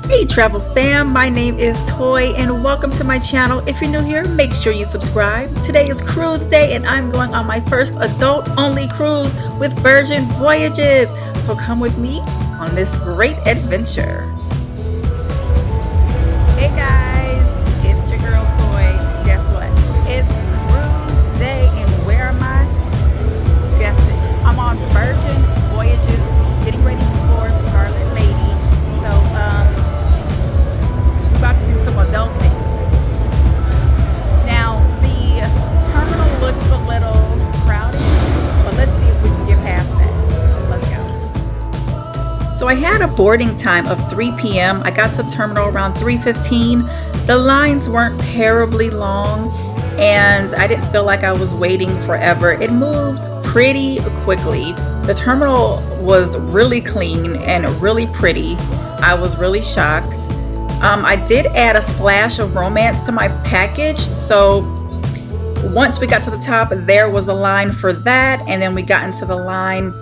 Hey travel fam, my name is Toy and welcome to my channel. If you're new here, make sure you subscribe. Today is cruise day and I'm going on my first adult only cruise with Virgin Voyages. So come with me on this great adventure. Hey guys, it's your girl Toy. Guess what? It's cruise day and where am I? Guess it. I'm on Virgin Voyages, getting ready to board Scarlet Lady. So about to do some adulting. Now the terminal looks a little crowded, but let's see if we can get past that. Let's go. So I had a boarding time of 3 p.m. I got to the terminal around 3:15. The lines weren't terribly long and I didn't feel like I was waiting forever. It moved pretty quickly. The terminal was really clean and really pretty. I was really shocked. I did add a splash of romance to my package, so once we got to the top, there was a line for that, and then we got into the line,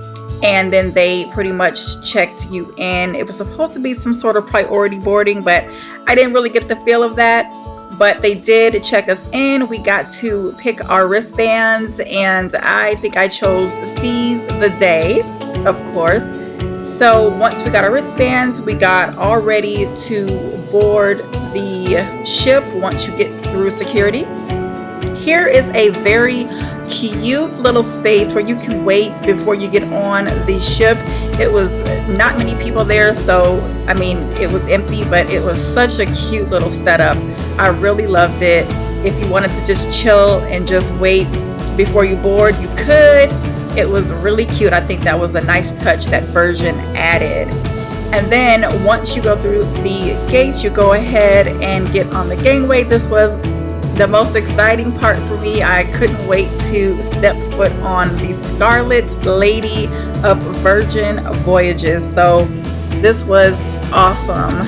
and then they pretty much checked you in. It was supposed to be some sort of priority boarding, but I didn't really get the feel of that. But they did check us in. We got to pick our wristbands, and I think I chose Seize the Day, of course. So once we got our wristbands, we got all ready to board the ship once you get through security. Here is a very cute little space where you can wait before you get on the ship. It was not many people there, so I mean it was empty, but it was such a cute little setup. I really loved it. If you wanted to just chill and just wait before you board, you could. It was really cute. I think that was a nice touch that Virgin added. And then once you go through the gates, you go ahead and get on the gangway. This was the most exciting part for me. I couldn't wait to step foot on the Scarlet Lady of Virgin Voyages. So this was awesome.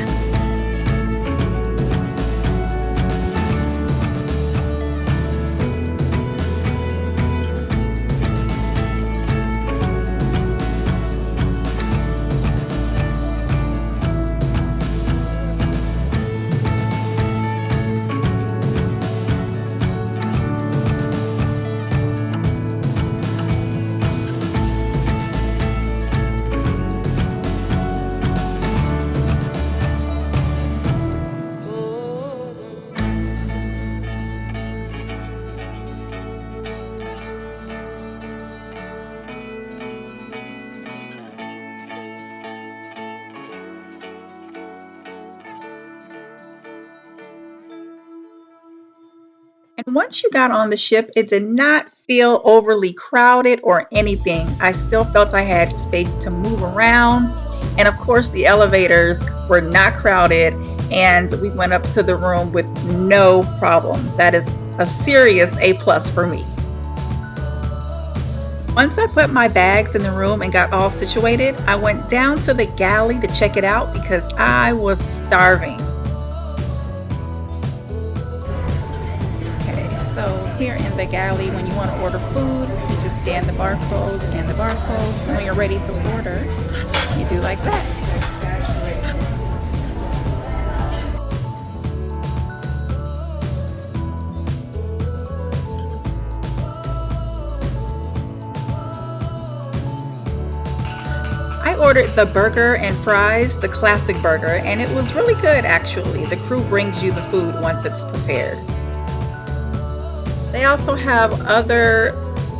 And once you got on the ship, it did not feel overly crowded or anything. I still felt I had space to move around. And of course, the elevators were not crowded, and we went up to the room with no problem. That is a serious A plus for me. Once I put my bags in the room and got all situated, I went down to the galley to check it out because I was starving. So here in the galley, when you want to order food, you just scan the barcodes, and when you're ready to order, you do like that. I ordered the burger and fries, the classic burger, and it was really good actually. The crew brings you the food once it's prepared. They also have other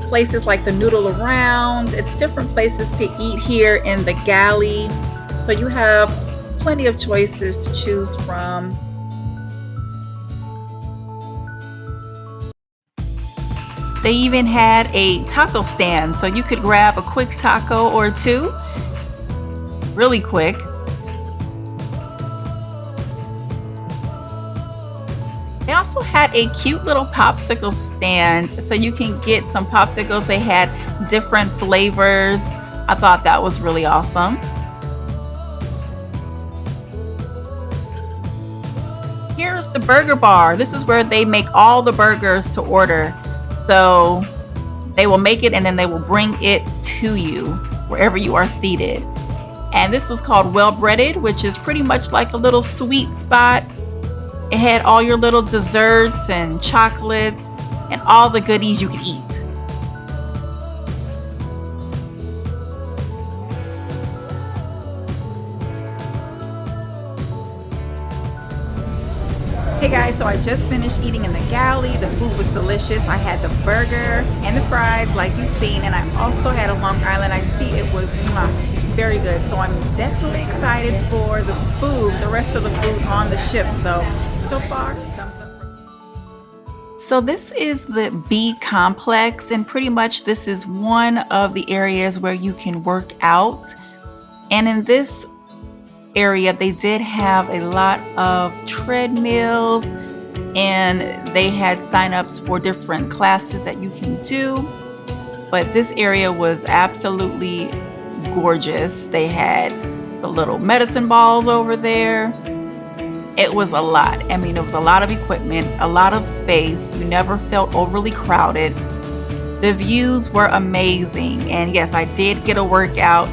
places like the Noodle Around. It's different places to eat here in the galley. So you have plenty of choices to choose from. They even had a taco stand, so you could grab a quick taco or two, really quick. They also had a cute little popsicle stand, so you can get some popsicles. They had different flavors. I thought that was really awesome. Here's the burger bar. This is where they make all the burgers to order. So they will make it and then they will bring it to you wherever you are seated. And this was called Well Breaded, which is pretty much like a little sweet spot. It had all your little desserts and chocolates and all the goodies you could eat. Hey guys, so I just finished eating in the Galley. The food was delicious. I had the burger and the fries like you've seen, and I also had a Long Island iced tea. It was very good. So I'm definitely excited for the food, the rest of the food on the ship. So far, thumbs up. So this is the B complex, and pretty much this is one of the areas where you can work out. And in this area, they did have a lot of treadmills, and they had signups for different classes that you can do. But this area was absolutely gorgeous. They had the little medicine balls over there. It was a lot. I mean, it was a lot of equipment, a lot of space. You never felt overly crowded. The views were amazing. And yes, I did get a workout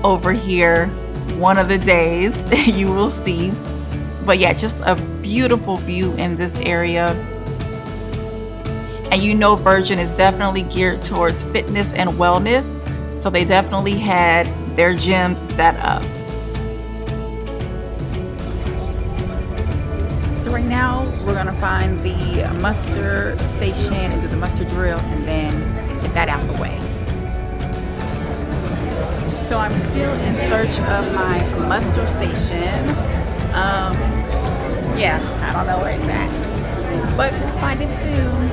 over here one of the days. You will see. But yeah, just a beautiful view in this area. And you know, Virgin is definitely geared towards fitness and wellness. So they definitely had their gyms set up. So right now we're gonna find the muster station and do the muster drill and then get that out the way. So I'm still in search of my muster station. Yeah, I don't know where it's at, but we'll find it soon.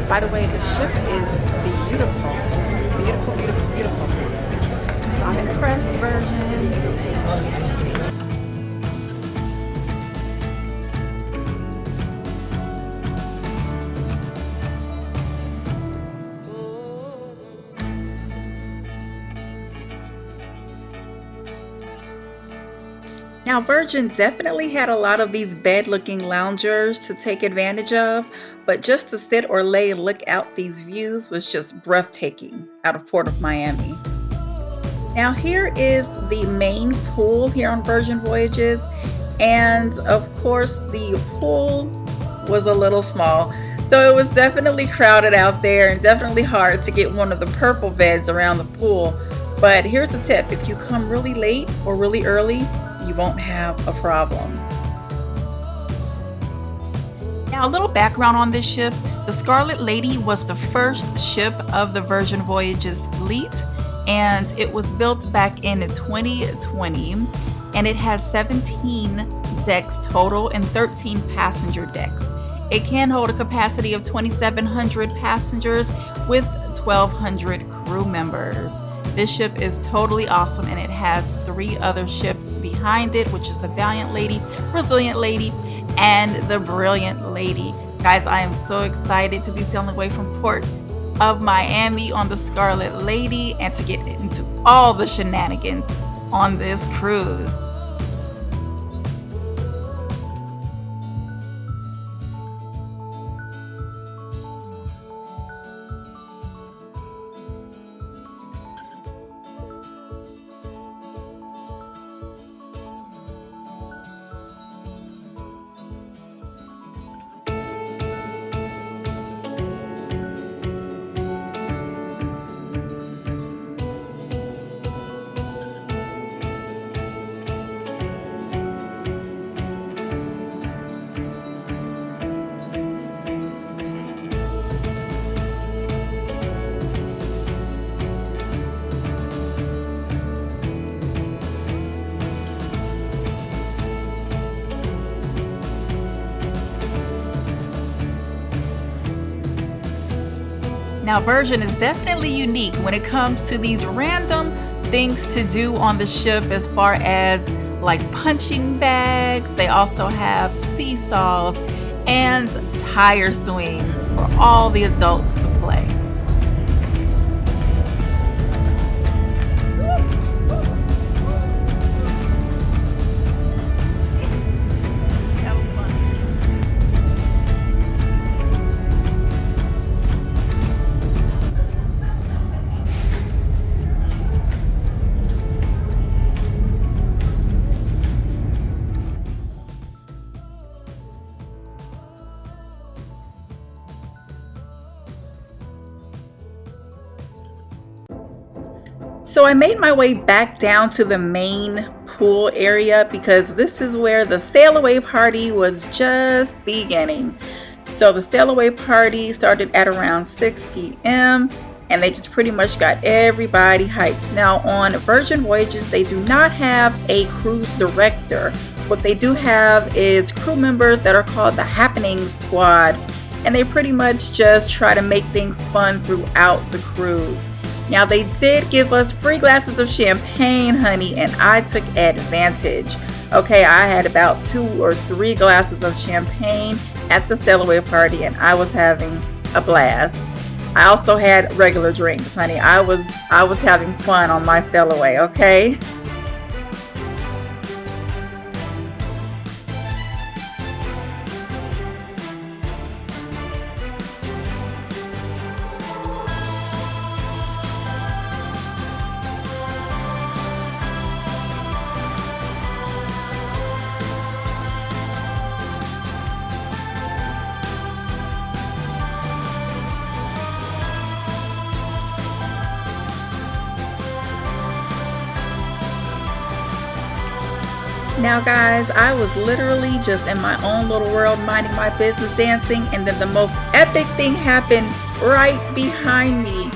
By the way, the ship is beautiful. Beautiful, beautiful, beautiful. So I'm impressed, Virgin. Now, Virgin definitely had a lot of these bed-looking loungers to take advantage of, but just to sit or lay and look out these views was just breathtaking out of Port of Miami. Now, here is the main pool here on Virgin Voyages, and of course, the pool was a little small, so it was definitely crowded out there and definitely hard to get one of the purple beds around the pool. But here's the tip: if you come really late or really early, you won't have a problem. Now, a little background on this ship. The Scarlet Lady was the first ship of the Virgin Voyages fleet, and it was built back in 2020, and it has 17 decks total and 13 passenger decks. It can hold a capacity of 2,700 passengers with 1,200 crew members. This ship is totally awesome, and it has 3 other ships behind it, which is the Valiant Lady, Resilient Lady, and the Brilliant Lady. Guys, I am so excited to be sailing away from Port of Miami on the Scarlet Lady and to get into all the shenanigans on this cruise. Now, Virgin is definitely unique when it comes to these random things to do on the ship, as far as like punching bags. They also have seesaws and tire swings for all the adults to play. So I made my way back down to the main pool area because this is where the sail away party was just beginning. So the sail away party started at around 6 p.m. and they just pretty much got everybody hyped. Now on Virgin Voyages, they do not have a cruise director. What they do have is crew members that are called the Happening Squad, and they pretty much just try to make things fun throughout the cruise. Now they did give us free glasses of champagne, honey, and I took advantage. Okay, I had about 2 or 3 glasses of champagne at the sail away party and I was having a blast. I also had regular drinks, honey. I was having fun on my sail away, okay? Now guys, I was literally just in my own little world minding my business dancing, and then the most epic thing happened right behind me.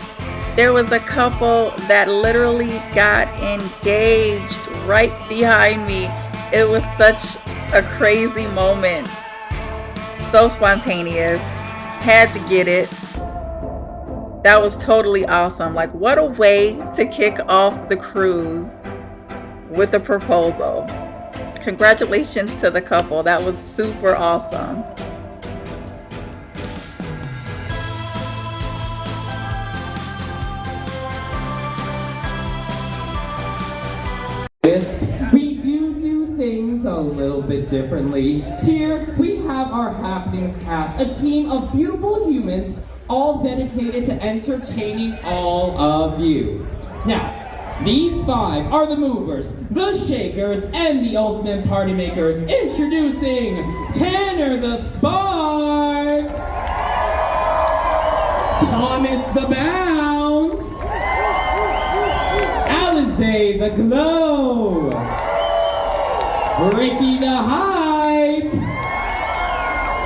There was a couple that literally got engaged right behind me. It was such a crazy moment. So spontaneous. Had to get it. That was totally awesome. Like, what a way to kick off the cruise with a proposal. Congratulations to the couple. That was super awesome. We do things a little bit differently. Here we have our Happenings cast, a team of beautiful humans all dedicated to entertaining all of you. Now, these 5 are the movers, the shakers, and the ultimate party makers. Introducing Tanner the Spark, Thomas the Bounce, Alize the Glow, Ricky the Hype,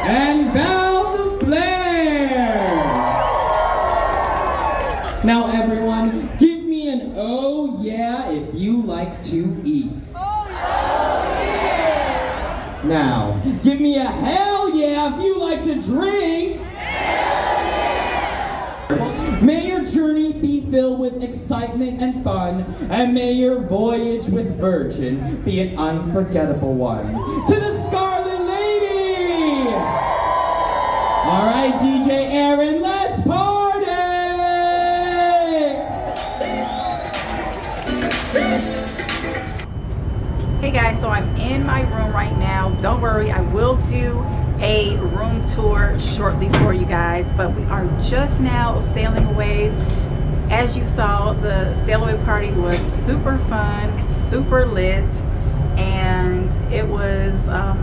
and Val the Flare. Now everyone, give me an oh yeah if you like to eat. Oh yeah! Now, give me a hell yeah if you like to drink. Hell yeah! May your journey be filled with excitement and fun, and may your voyage with Virgin be an unforgettable one. To the Scarlet Lady! Alright, DJ Aaron, let's party! Hey guys, so I'm in my room right now. Don't worry, I will do a room tour shortly for you guys, but we are just now sailing away. As you saw, the sail away party was super fun, super lit, and it was a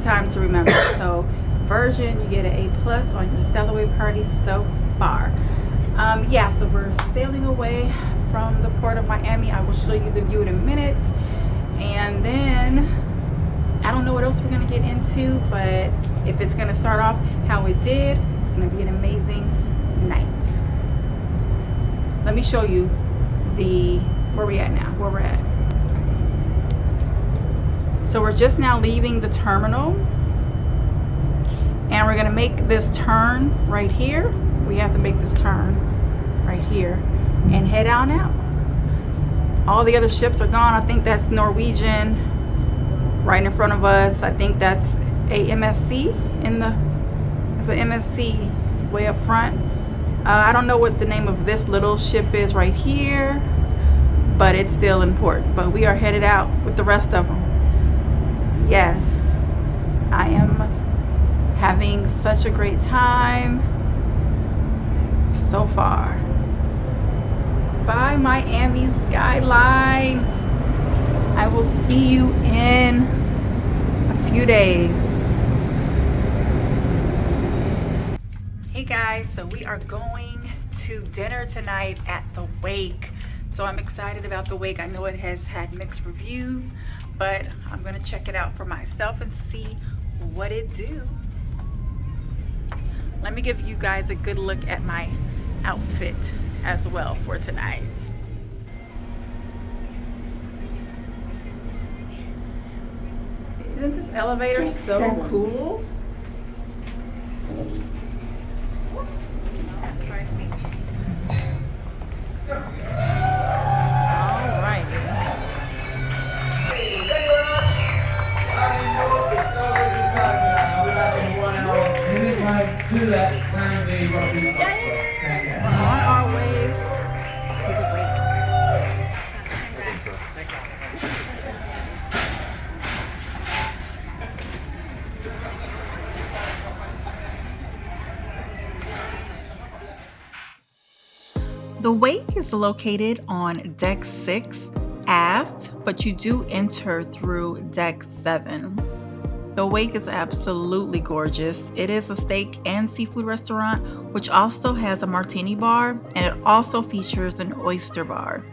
time to remember. So Virgin, you get an A+ on your sail away party so far. Yeah, so we're sailing away from the port of Miami. I will show you the view in a minute. And then I don't know what else we're gonna get into, but if it's gonna start off how it did, it's gonna be an amazing night. Let me show you where we at now, where we're at. So we're just now leaving the terminal, and we're gonna make this turn right here. We have to make this turn right here and head on out. All the other ships are gone. I think that's Norwegian right in front of us. I think that's a MSC it's an MSC way up front. I don't know what the name of this little ship is right here, but it's still important. But we are headed out with the rest of them. Yes, I am having such a great time so far. Bye, Miami skyline. I will see you in a few days. Hey guys, so we are going to dinner tonight at the Wake. So I'm excited about the wig. I know it has had mixed reviews, but I'm gonna check it out for myself and see what it do. Let me give you guys a good look at my outfit as well for tonight. Isn't this elevator so cool? To that finally what we saw. We're on our way to the wake. The wake is located on deck 6 aft, but you do enter through deck 7. The wake is absolutely gorgeous. It is a steak and seafood restaurant, which also has a martini bar, and it also features an oyster bar.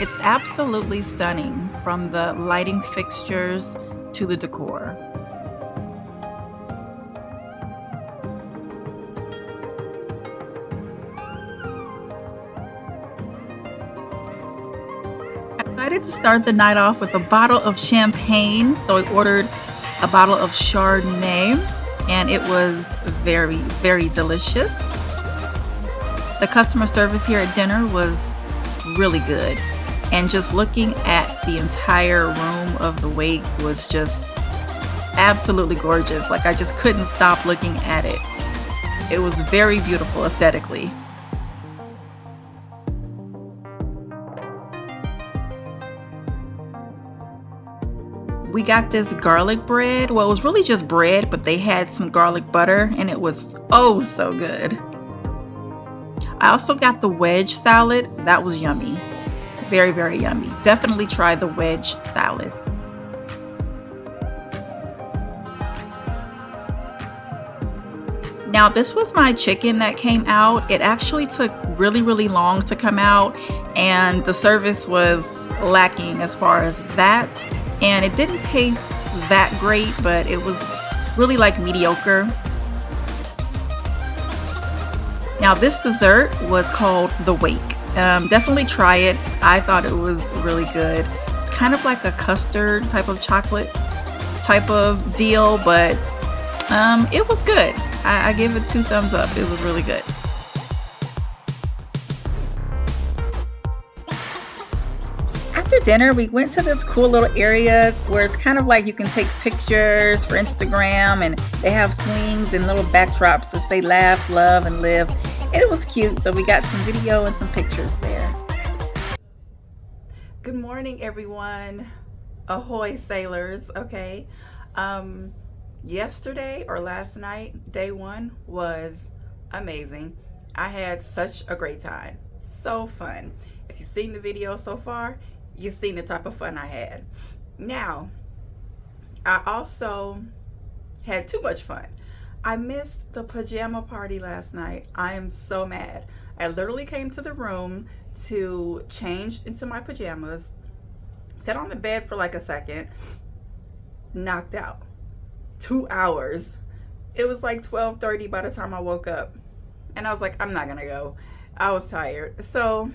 It's absolutely stunning, from the lighting fixtures to the decor. I decided to start the night off with a bottle of champagne, so I ordered a bottle of Chardonnay, and it was very, very delicious. The customer service here at dinner was really good, and just looking at the entire room of the wake was just absolutely gorgeous. Like, I just couldn't stop looking at it. It was very beautiful aesthetically. We got this garlic bread. Well, it was really just bread, but they had some garlic butter, and it was oh so good. I also got the wedge salad. That was yummy. Very, very yummy. Definitely try the wedge salad. Now, this was my chicken that came out. It actually took really, really long to come out, and the service was lacking as far as that. And it didn't taste that great, but it was really like mediocre. Now, this dessert was called the wake. Definitely try it. I thought it was really good. It's kind of like a custard type of chocolate type of deal, but it was good. I give it 2 thumbs up. It was really good. After dinner, we went to this cool little area where it's kind of like you can take pictures for Instagram, and they have swings and little backdrops that say laugh, love, and live. And it was cute, so we got some video and some pictures there. Good morning, everyone. Ahoy, sailors. Okay. Yesterday or last night, day 1 was amazing. I had such a great time. So fun. If you've seen the video so far, you've seen the type of fun I had. Now, I also had too much fun. I missed the pajama party last night. I am so mad. I literally came to the room to change into my pajamas, sat on the bed for like a second, knocked out. 2 hours. It was like 12:30 by the time I woke up, and I was like, I'm not gonna go. I was tired. So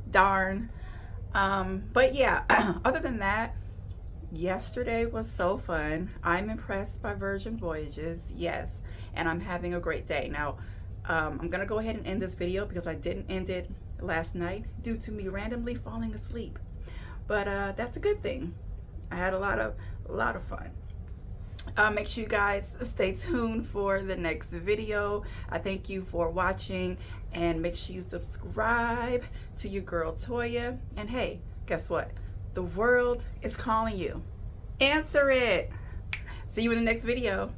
darn. But yeah, other than that, yesterday was so fun. I'm impressed by Virgin Voyages, yes, and I'm having a great day. Now, I'm gonna go ahead and end this video because I didn't end it last night due to me randomly falling asleep. But that's a good thing. I had a lot of fun. Make sure you guys stay tuned for the next video. I thank you for watching, and make sure you subscribe to your girl Toya. And hey, guess what? The world is calling you. Answer it. See you in the next video.